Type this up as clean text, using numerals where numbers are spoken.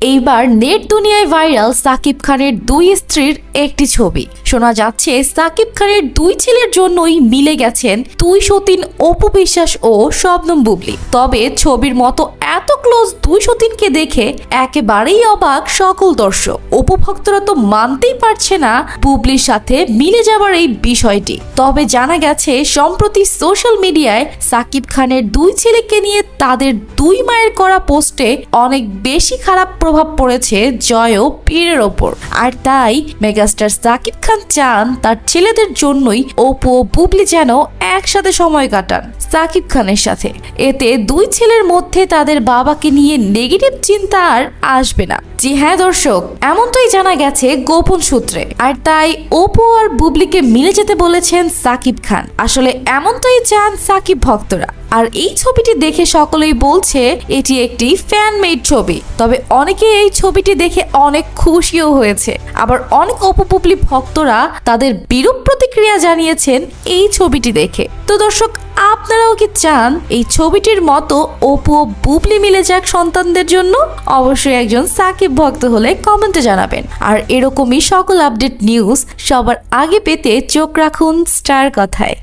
এইবার নেট দুনিয়ায় ভাইরাল সাকিব খানের দুই স্ত্রীর একটি ছবি। শোনা যাচ্ছে সাকিব খানের দুই ছেলের জন্যই মিলে গেছেন দুই সতীন অপু বিশ্বাস ও শবনম বুবলি। তবে ছবির মতো এত ক্লোজ দুই সতীনকে দেখে একেবারেই অবাক সকল দর্শক। অপু ভক্তরা তো মানতেই পারছে না বুবলির সাথে মিলে যাবার এই বিষয়টি। তবে জানা গেছে সম্প্রতি সোশ্যাল মিডিয়ায় সাকিব খানের দুই ছেলেকে নিয়ে তাদের দুই মায়ের করা পোস্টে অনেক বেশি খারাপ প্রভাব পড়েছে জয় ও পীরের ওপর। আর তাই মেগাস্টার সাকিব খান চান তার ছেলেদের জন্যই অপু ও বুবলি যেন একসাথে সময় কাটান সাকিব খানের সাথে। এতে দুই ছেলের মধ্যে তাদের বাবাকে নিয়ে নেগেটিভ চিন্তা আর আসবে না। জি হ্যাঁ দর্শক, এমনটাই জানা গেছে গোপন সূত্রে। আর তাই অপু আর বুবলিকে মিলে যেতে বলেছেন সাকিব খান। আসলে এমনটাই চান সাকিব ভক্তরা। আর এই ছবিটি দেখে সকলেই বলছে এটি একটি ফ্যান মেড ছবি। তবে অনেকে এই ছবিটি দেখে অনেক খুশিও হয়েছে। আবার অনেক অপু বুবলি ভক্তরা তাদের বিরূপ প্রতিক্রিয়া জানিয়েছেন এই ছবিটি দেখে। তো দর্শক, আপনারাও কি চান এই ছবিটির মতো অপু ও বুবলি মিলে যাক সন্তানদের জন্য? অবশ্যই একজন সাকিব ভক্ত হলে কমেন্টে জানাবেন। আর এরকমই সকল আপডেট নিউজ সবার আগে পেতে চোখ রাখুন স্টার কথায়।